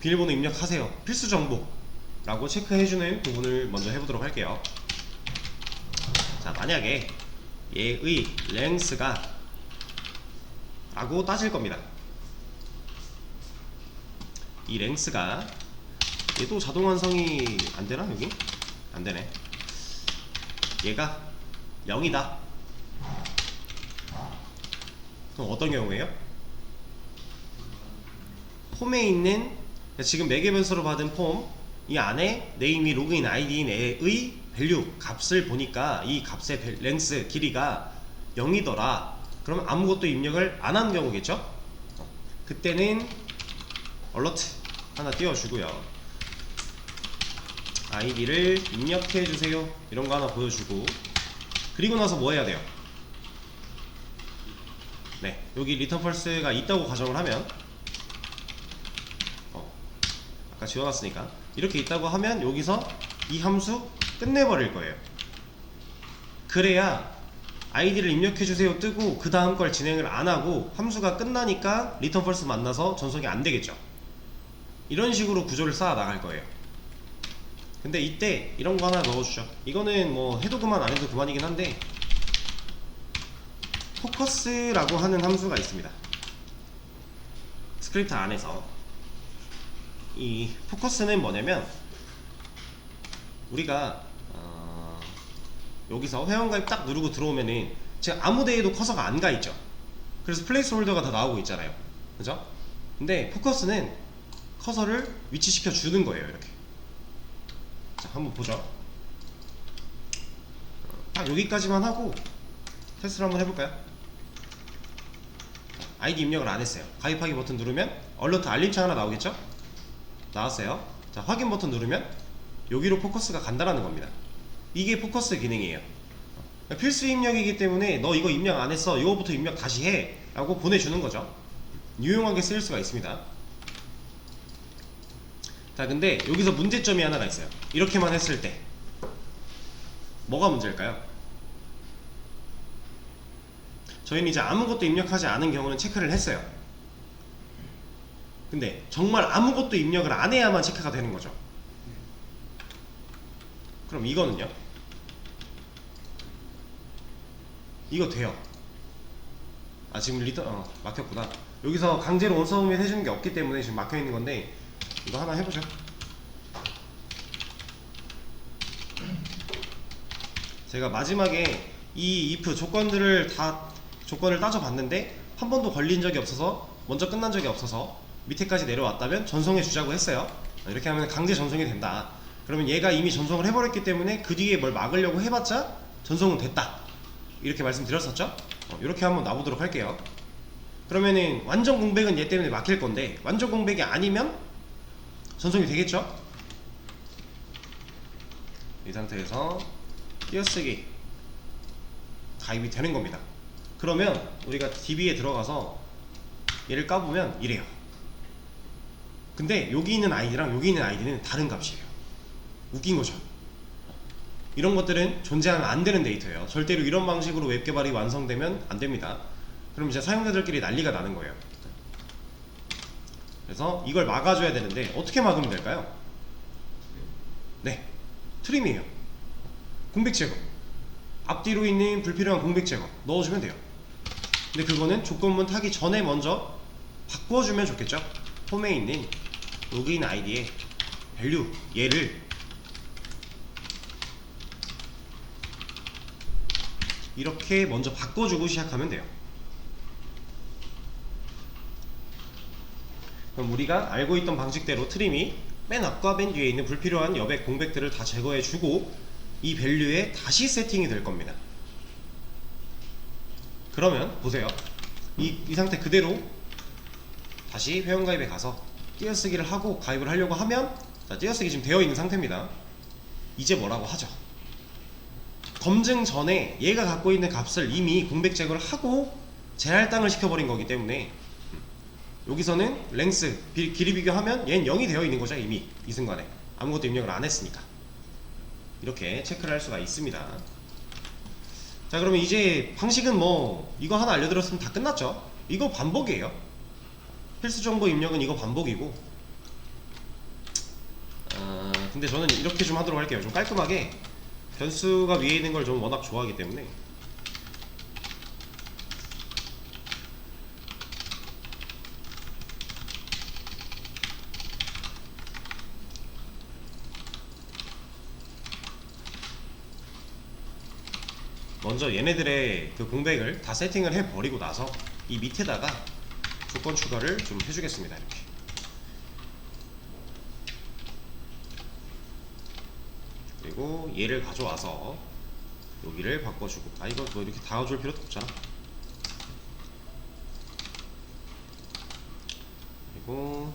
비밀번호 입력하세요, 필수 정보 라고 체크해주는 부분을 먼저 해보도록 할게요. 자, 만약에 얘의 length가 라고 따질 겁니다. 이 length가, 얘도 자동 완성이 안되나? 여기? 안되네. 얘가 0이다. 그럼 어떤 경우에요? 폼에 있는, 지금 매개변수로 받은 폼 이 안에 네임이 로그인 아이디인 애의 밸류 값을 보니까 이 값의 length 길이가 0이더라. 그러면 아무것도 입력을 안 한 경우겠죠? 그때는 alert 하나 띄워주고요. 아이디를 입력해주세요 이런 거 하나 보여주고, 그리고 나서 뭐 해야 돼요? 네, 여기 리턴 펄스가 있다고 가정을 하면, 아까 지워놨으니까 이렇게 있다고 하면 여기서 이 함수 끝내버릴 거예요. 그래야 아이디를 입력해주세요 뜨고 그 다음 걸 진행을 안하고 함수가 끝나니까 리턴 펄스 만나서 전송이 안되겠죠. 이런 식으로 구조를 쌓아 나갈 거예요. 근데 이때 이런 거 하나 넣어주죠. 이거는 뭐 해도 그만 안 해도 그만이긴 한데, 포커스라고 하는 함수가 있습니다. 스크립트 안에서 이 포커스는 뭐냐면, 우리가 여기서 회원가입 딱 누르고 들어오면은 지금 아무 데에도 커서가 안 가있죠. 그래서 플레이스 홀더가 다 나오고 있잖아요, 그죠? 근데 포커스는 커서를 위치시켜 주는 거예요. 이렇게. 자, 한번 보죠. 딱 여기까지만 하고 테스트를 한번 해볼까요? 아이디 입력을 안 했어요. 가입하기 버튼 누르면 얼러트 알림창 하나 나오겠죠? 나왔어요. 자, 확인 버튼 누르면 여기로 포커스가 간다라는 겁니다. 이게 포커스 기능이에요. 필수 입력이기 때문에 너 이거 입력 안 했어, 이거부터 입력 다시 해 라고 보내주는 거죠. 유용하게 쓰일 수가 있습니다. 자, 근데 여기서 문제점이 하나가 있어요. 이렇게만 했을 때 뭐가 문제일까요? 저희는 이제 아무것도 입력하지 않은 경우는 체크를 했어요. 근데 정말 아무것도 입력을 안 해야만 체크가 되는 거죠. 그럼 이거는요? 이거 돼요. 아, 지금 리턴 막혔구나. 여기서 강제로 온서브밋 해주는 게 없기 때문에 지금 막혀있는 건데, 이거 하나 해보죠. 제가 마지막에 이 if 조건들을 다 조건을 따져봤는데 한 번도 걸린 적이 없어서, 먼저 끝난 적이 없어서 밑에까지 내려왔다면 전송해 주자고 했어요. 이렇게 하면 강제 전송이 된다. 그러면 얘가 이미 전송을 해버렸기 때문에 그 뒤에 뭘 막으려고 해봤자 전송은 됐다, 이렇게 말씀드렸었죠. 이렇게 한번 놔보도록 할게요. 그러면은 완전 공백은 얘 때문에 막힐 건데, 완전 공백이 아니면 전송이 되겠죠. 이 상태에서 띄어쓰기 가입이 되는 겁니다. 그러면 우리가 DB에 들어가서 얘를 까보면 이래요. 근데 여기 있는 아이디랑 여기 있는 아이디는 다른 값이에요. 웃긴 거죠. 이런 것들은 존재하면 안 되는 데이터예요. 절대로 이런 방식으로 웹 개발이 완성되면 안 됩니다. 그럼 이제 사용자들끼리 난리가 나는 거예요. 그래서 이걸 막아줘야 되는데 어떻게 막으면 될까요? 네, 트림이에요. 공백 제거. 앞뒤로 있는 불필요한 공백 제거 넣어주면 돼요. 근데 그거는 조건문 타기 전에 먼저 바꿔주면 좋겠죠. 폼에 있는 로그인 아이디의 밸류, 얘를 이렇게 먼저 바꿔주고 시작하면 돼요. 그럼 우리가 알고 있던 방식대로 트림이 맨 앞과 맨 뒤에 있는 불필요한 여백 공백들을 다 제거해주고 이 밸류에 다시 세팅이 될 겁니다. 그러면 보세요. 이 상태 그대로 다시 회원가입에 가서 띄어쓰기를 하고 가입을 하려고 하면, 자, 띄어쓰기 지금 되어 있는 상태입니다. 이제 뭐라고 하죠? 검증 전에 얘가 갖고 있는 값을 이미 공백 제거를 하고 재할당을 시켜버린 거기 때문에 여기서는 랭스 길이 비교하면 얘는 0이 되어 있는 거죠. 이미 이 순간에 아무것도 입력을 안 했으니까. 이렇게 체크를 할 수가 있습니다. 자, 그러면 이제 방식은 뭐 이거 하나 알려드렸으면 다 끝났죠. 이거 반복이에요. 필수 정보 입력은 이거 반복이고, 근데 저는 이렇게 좀 하도록 할게요. 좀 깔끔하게. 변수가 위에 있는 걸 좀 워낙 좋아하기 때문에. 먼저 얘네들의 그 공백을 다 세팅을 해버리고 나서 이 밑에다가 조건 추가를 좀 해주겠습니다. 이렇게. 그리고 얘를 가져와서 여기를 바꿔주고, 아, 이거 뭐 이렇게 다 가져올 필요도 없잖아. 그리고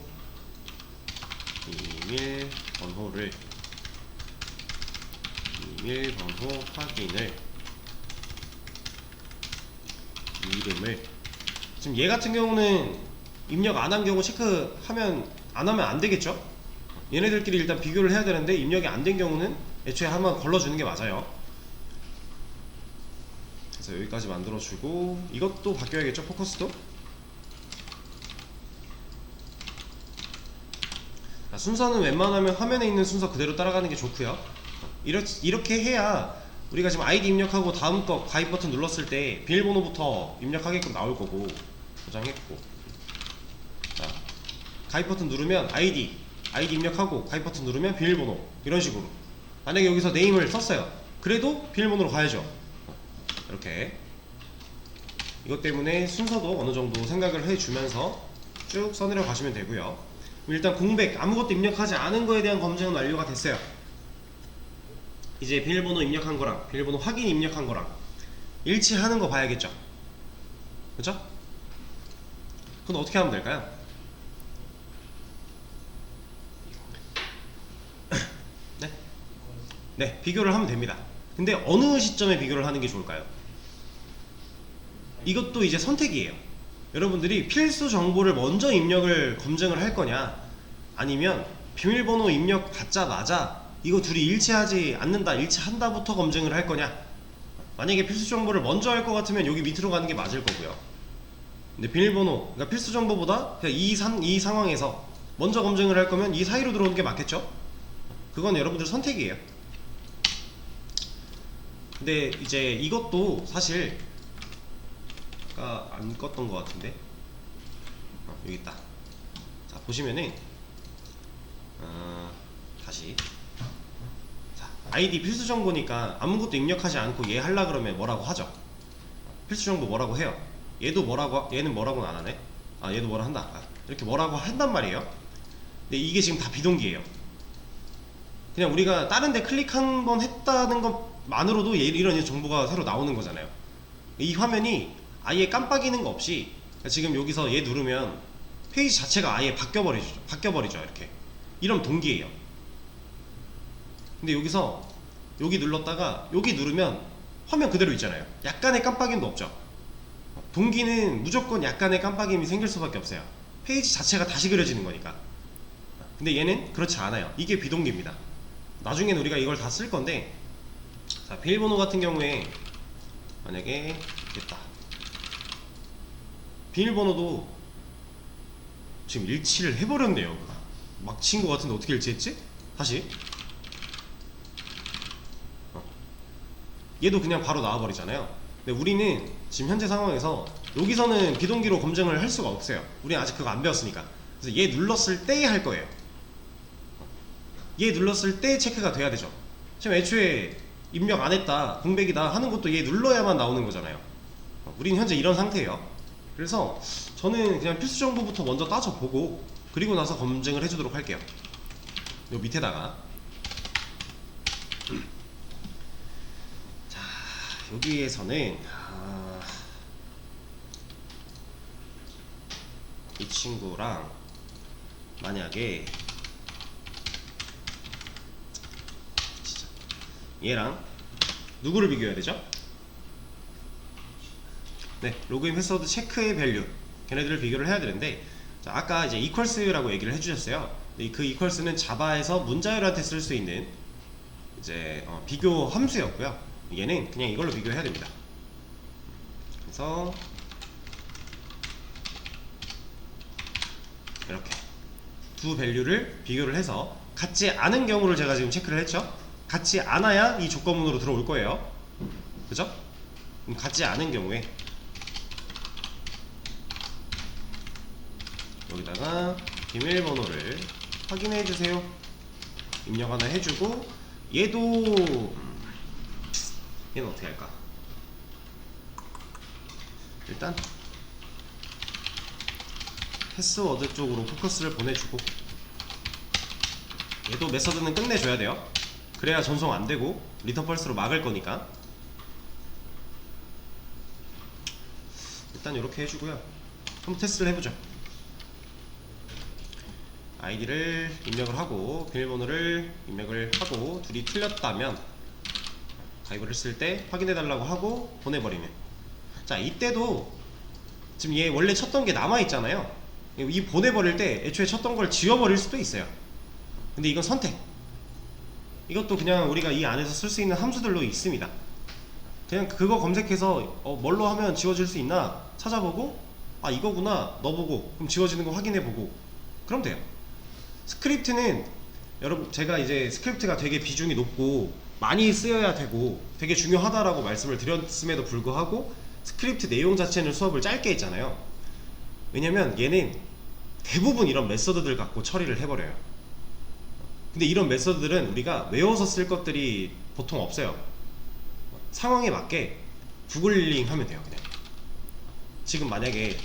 비밀번호를 비밀번호 확인을 이름을 지금 얘 같은 경우는 입력 안 한 경우 체크하면 안 하면 안 되겠죠? 얘네들끼리 일단 비교를 해야 되는데 입력이 안 된 경우는 애초에 한번 걸러주는 게 맞아요. 그래서 여기까지 만들어주고 이것도 바뀌어야겠죠? 포커스도? 순서는 웬만하면 화면에 있는 순서 그대로 따라가는 게 좋고요. 이렇게 해야 우리가 지금 아이디 입력하고 다음 거 가입 버튼 눌렀을 때 비밀번호부터 입력하게끔 나올 거고 저장했고 자 가입 버튼 누르면 아이디 입력하고 가입 버튼 누르면 비밀번호 이런 식으로 만약에 여기서 네임을 썼어요. 그래도 비밀번호로 가야죠. 이렇게 이것 때문에 순서도 어느 정도 생각을 해주면서 쭉 써내려 가시면 되고요. 일단 공백 아무것도 입력하지 않은 거에 대한 검증은 완료가 됐어요. 이제 비밀번호 입력한 거랑 비밀번호 확인 입력한 거랑 일치하는 거 봐야겠죠. 그쵸? 그건 어떻게 하면 될까요? 네? 네, 비교를 하면 됩니다. 근데 어느 시점에 비교를 하는 게 좋을까요? 이것도 이제 선택이에요. 여러분들이 필수 정보를 먼저 입력을 검증을 할 거냐, 아니면 비밀번호 입력 받자마자 이거 둘이 일치하지 않는다, 일치한다부터 검증을 할 거냐. 만약에 필수 정보를 먼저 할 것 같으면 여기 밑으로 가는 게 맞을 거고요. 근데 비밀번호, 그러니까 필수 정보보다 그냥 이 상황에서 먼저 검증을 할 거면 이 사이로 들어오는 게 맞겠죠? 그건 여러분들 선택이에요. 근데 이제 이것도 사실 아까 안 껐던 것 같은데 여기 있다. 자 보시면은 다시 자 아이디 필수 정보니까 아무것도 입력하지 않고 얘 하려 그러면 뭐라고 하죠? 필수 정보 뭐라고 해요? 얘도 뭐라고, 얘는 뭐라고는 안 하네? 아 얘도 뭐라 한다. 이렇게 뭐라고 한단 말이에요. 근데 이게 지금 다 비동기예요. 그냥 우리가 다른 데 클릭 한 번 했다는 것만으로도 이런 정보가 새로 나오는 거잖아요. 이 화면이 아예 깜빡이는 거 없이 지금 여기서 얘 누르면 페이지 자체가 아예 바뀌어버리죠. 이렇게 이런 동기예요. 근데 여기서 여기 눌렀다가 여기 누르면 화면 그대로 있잖아요. 약간의 깜빡임도 없죠. 동기는 무조건 약간의 깜빡임이 생길 수밖에 없어요. 페이지 자체가 다시 그려지는 거니까. 근데 얘는 그렇지 않아요. 이게 비동기입니다. 나중에는 우리가 이걸 다 쓸 건데, 자 비밀번호 같은 경우에 만약에 됐다. 비밀번호도 지금 일치를 해버렸네요. 막 친 것 같은데 어떻게 일치했지? 다시 얘도 그냥 바로 나와버리잖아요. 근데 우리는 지금 현재 상황에서 여기서는 비동기로 검증을 할 수가 없어요. 우리는 아직 그거 안 배웠으니까. 그래서 얘 눌렀을 때 할 거예요. 얘 눌렀을 때 체크가 돼야 되죠. 지금 애초에 입력 안 했다, 공백이다 하는 것도 얘 눌러야만 나오는 거잖아요. 우리는 현재 이런 상태예요. 그래서 저는 그냥 필수 정보부터 먼저 따져보고 그리고 나서 검증을 해주도록 할게요. 요 밑에다가 자 여기에서는 이 친구랑 만약에 얘랑 누구를 비교해야 되죠? 네, 로그인 패스워드 체크의 밸류 걔네들을 비교를 해야 되는데, 자, 아까 이제 equals라고 얘기를 해주셨어요. 그 equals는 자바에서 문자열한테 쓸 수 있는 이제 비교 함수였고요. 얘는 그냥 이걸로 비교해야 됩니다. 그래서 이렇게 두 밸류를 비교를 해서 같지 않은 경우를 제가 지금 체크를 했죠. 같지 않아야 이 조건문으로 들어올 거예요. 그죠? 그럼 같지 않은 경우에 여기다가 비밀번호를 확인해주세요 입력 하나 해주고, 얘는 어떻게 할까? 일단 패스워드 쪽으로 포커스를 보내주고, 얘도 메서드는 끝내줘야 돼요. 그래야 전송 안되고 리턴 펄스로 막을 거니까. 일단 이렇게 해주고요. 한번 테스트를 해보죠. 아이디를 입력을 하고 비밀번호를 입력을 하고 둘이 틀렸다면 가입을 했을 때 확인해 달라고 하고 보내버리면, 자 이때도 지금 얘 원래 쳤던 게 남아있잖아요. 이 보내버릴 때 애초에 쳤던 걸 지워버릴 수도 있어요. 근데 이건 선택, 이것도 그냥 우리가 이 안에서 쓸 수 있는 함수들로 있습니다. 그냥 그거 검색해서 뭘로 하면 지워질 수 있나 찾아보고, 아 이거구나 넣어보고 그럼 지워지는 거 확인해보고 그럼 돼요. 스크립트는 여러분 제가 이제 스크립트가 되게 비중이 높고 많이 쓰여야 되고 되게 중요하다라고 말씀을 드렸음에도 불구하고 스크립트 내용 자체는 수업을 짧게 했잖아요. 왜냐면 얘는 대부분 이런 메서드들 갖고 처리를 해버려요. 근데 이런 메서드들은 우리가 외워서 쓸 것들이 보통 없어요. 상황에 맞게 구글링 하면 돼요. 그냥 지금 만약에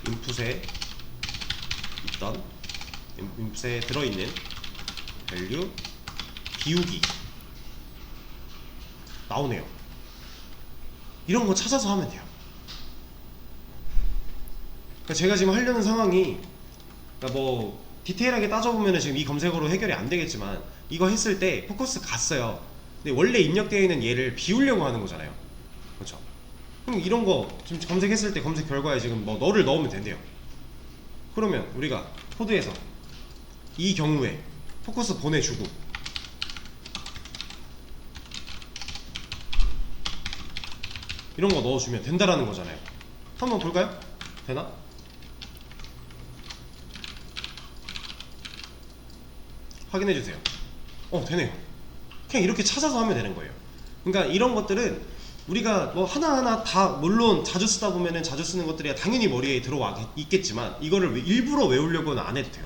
인풋에 있던, 인풋에 들어있는 value 비우기 나오네요. 이런 거 찾아서 하면 돼요. 그러니까 제가 지금 하려는 상황이, 그러니까 뭐 디테일하게 따져보면 지금 이 검색어로 해결이 안 되겠지만 이거 했을 때 포커스 갔어요. 근데 원래 입력되어 있는 얘를 비우려고 하는 거잖아요. 그렇죠? 그럼 이런 거 지금 검색했을 때 검색 결과에 지금 뭐 너를 넣으면 된대요. 그러면 우리가 코드에서 이 경우에 포커스 보내주고 이런 거 넣어주면 된다라는 거잖아요. 한번 볼까요? 되나? 확인해주세요. 되네요. 그냥 이렇게 찾아서 하면 되는 거예요. 그러니까 이런 것들은 우리가 뭐 하나하나 다 물론 자주 쓰다 보면은 자주 쓰는 것들이 당연히 머리에 들어와 있겠지만 이거를 일부러 외우려고는 안 해도 돼요.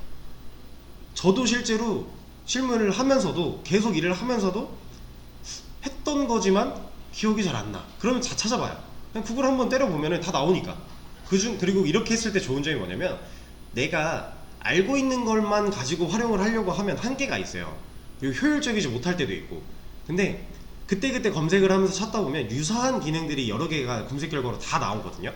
저도 실제로 실무를 하면서도 계속 일을 하면서도 했던 거지만 기억이 잘 안 나. 그러면 다 찾아봐요. 그냥 구글 한번 때려보면은 다 나오니까. 그리고 이렇게 했을 때 좋은 점이 뭐냐면 내가 알고 있는 것만 가지고 활용을 하려고 하면 한계가 있어요. 그리고 효율적이지 못할 때도 있고. 근데 그때그때 검색을 하면서 찾다 보면 유사한 기능들이 여러 개가 검색 결과로 다 나오거든요.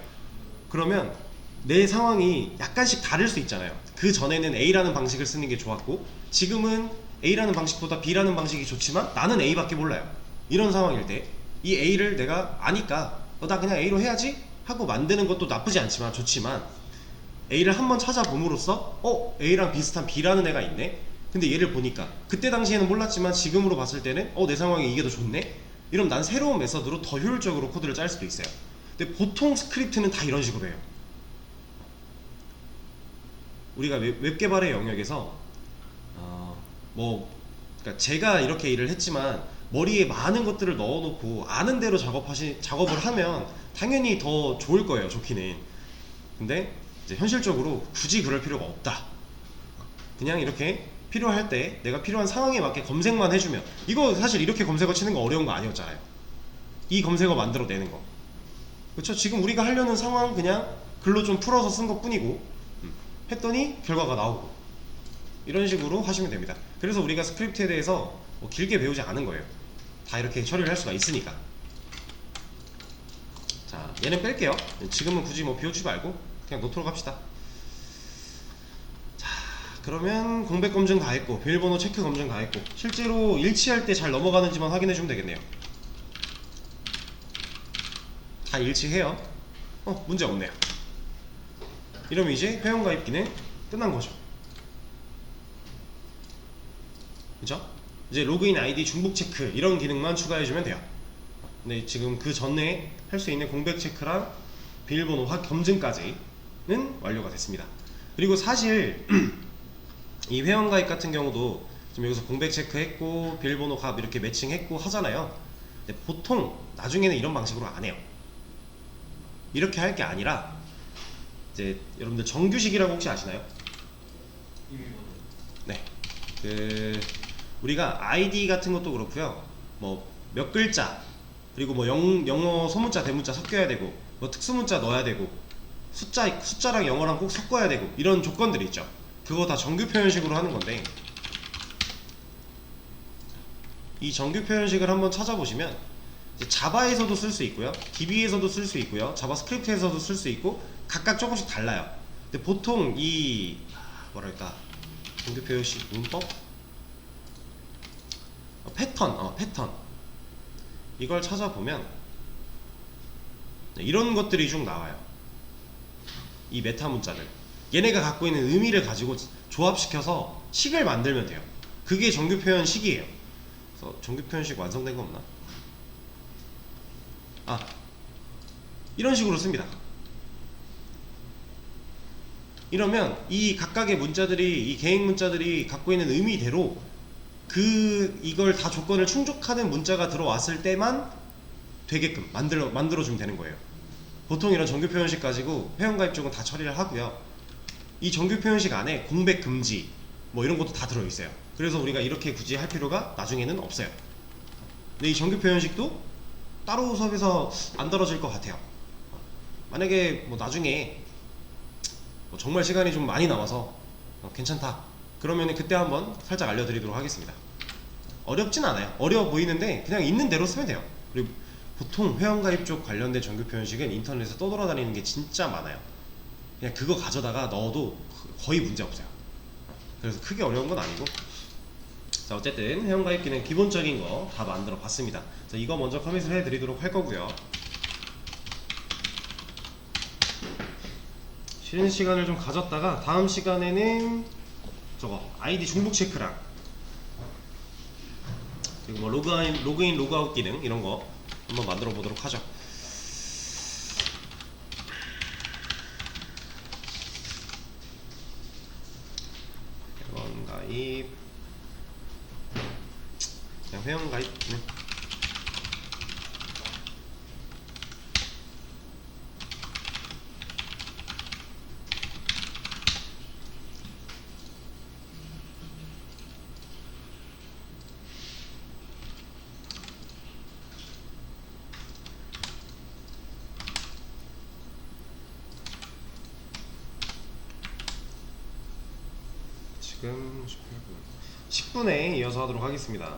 그러면 내 상황이 약간씩 다를 수 있잖아요. 그 전에는 A라는 방식을 쓰는 게 좋았고 지금은 A라는 방식보다 B라는 방식이 좋지만 나는 A밖에 몰라요. 이런 상황일 때 이 A를 내가 아니까 나 그냥 A로 해야지 하고 만드는 것도 나쁘지 않지만 좋지만, A를 한번 찾아봄으로써 A랑 비슷한 B라는 애가 있네. 근데 얘를 보니까 그때 당시에는 몰랐지만 지금으로 봤을 때는 내 상황에 이게 더 좋네. 이러면 난 새로운 메서드로 더 효율적으로 코드를 짤 수도 있어요. 근데 보통 스크립트는 다 이런 식으로 해요. 우리가 웹 개발의 영역에서 그러니까 제가 이렇게 일을 했지만 머리에 많은 것들을 넣어놓고 아는 대로 작업을 하면 당연히 더 좋을 거예요. 좋기는. 근데 이제 현실적으로 굳이 그럴 필요가 없다. 그냥 이렇게 필요할 때 내가 필요한 상황에 맞게 검색만 해주면, 이거 사실 이렇게 검색어 치는 거 어려운 거 아니었잖아요. 이 검색어 만들어내는 거. 그렇죠? 지금 우리가 하려는 상황 그냥 글로 좀 풀어서 쓴 것 뿐이고 했더니 결과가 나오고, 이런 식으로 하시면 됩니다. 그래서 우리가 스크립트에 대해서 뭐 길게 배우지 않은 거예요. 다 이렇게 처리를 할 수가 있으니까. 자, 얘는 뺄게요. 지금은 굳이 뭐 비워주지 말고 그냥 놓도록 합시다. 자, 그러면 공백 검증 다 했고 비밀번호 체크 검증 다 했고 실제로 일치할 때 잘 넘어가는지만 확인해 주면 되겠네요. 다 일치해요. 문제 없네요. 이러면 이제 회원가입 기능 끝난 거죠. 그죠? 이제 로그인 아이디 중복 체크 이런 기능만 추가해주면 돼요. 근데 지금 그 전에 할 수 있는 공백 체크랑 비밀번호 검증까지는 완료가 됐습니다. 그리고 사실 이 회원가입 같은 경우도 지금 여기서 공백 체크했고 비밀번호 값 이렇게 매칭했고 하잖아요. 근데 보통 나중에는 이런 방식으로 안 해요. 이렇게 할 게 아니라 이제 여러분들 정규식이라고 혹시 아시나요? 네. 우리가 아이디 같은 것도 그렇고요. 뭐 몇 글자, 그리고 뭐 영어 소문자 대문자 섞여야 되고 뭐 특수문자 넣어야 되고 숫자랑 영어랑 꼭 섞어야 되고 이런 조건들이 있죠. 그거 다 정규 표현식으로 하는 건데, 이 정규 표현식을 한번 찾아보시면 자바에서도 쓸 수 있고요, DB에서도 쓸 수 있고요, 자바스크립트에서도 쓸 수 있고 각각 조금씩 달라요. 근데 보통 이 뭐랄까 정규 표현식 문법 패턴 이걸 찾아보면 이런 것들이 쭉 나와요. 이 메타 문자들 얘네가 갖고 있는 의미를 가지고 조합시켜서 식을 만들면 돼요. 그게 정규 표현식이에요. 그래서 정규 표현식 완성된 거 없나? 이런 식으로 씁니다. 이러면 이 각각의 문자들이 이 계획 문자들이 갖고 있는 의미대로 이걸 다 조건을 충족하는 문자가 들어왔을 때만 되게끔 만들어주면 되는 거예요. 보통 이런 정규 표현식 가지고 회원가입 쪽은 다 처리를 하고요. 이 정규 표현식 안에 공백 금지 뭐 이런 것도 다 들어있어요. 그래서 우리가 이렇게 굳이 할 필요가 나중에는 없어요. 근데 이 정규 표현식도 따로 수업에서 안 다뤄질 것 같아요. 만약에 뭐 나중에 뭐 정말 시간이 좀 많이 남아서 괜찮다 그러면 그때 한번 살짝 알려드리도록 하겠습니다. 어렵진 않아요. 어려워 보이는데 그냥 있는 대로 쓰면 돼요. 그리고 보통 회원가입 쪽 관련된 정규 표현식은 인터넷에서 떠돌아다니는 게 진짜 많아요. 그냥 그거 가져다가 넣어도 거의 문제 없어요. 그래서 크게 어려운 건 아니고. 자, 어쨌든 회원가입기는 기본적인 거 다 만들어 봤습니다. 자, 이거 먼저 커밋을 해드리도록 할 거고요. 쉬는 시간을 좀 가졌다가 다음 시간에는 저거 아이디 중복 체크랑 그리고 뭐 로그인 로그아웃 기능 이런 거 한번 만들어 보도록 하죠. 회원 가입 그냥 회원 가입 지금 10분에 이어서 하도록 하겠습니다.